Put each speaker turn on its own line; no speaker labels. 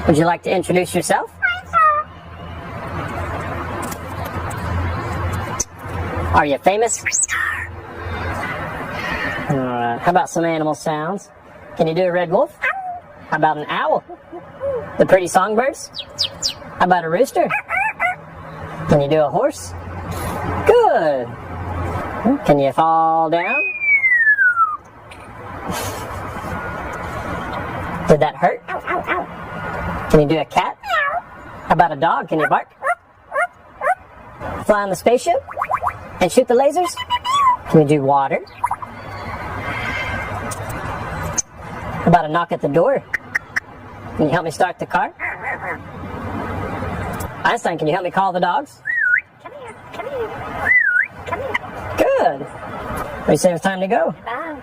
Would you like to introduce yourself? Are you famous? How about some animal sounds? Can you do a red wolf? How about an owl? The pretty songbirds? How about a rooster? Can you do a horse? Good. Can you fall down? Did that hurt? Can you do a cat? How about a dog? Can you bark? Fly on the spaceship? And shoot the lasers? Can you do water? How about a knock at the door? Can you help me start the car? Einstein, can you help me call the dogs?
Come here.
Good. We say it's time to go.
Bye.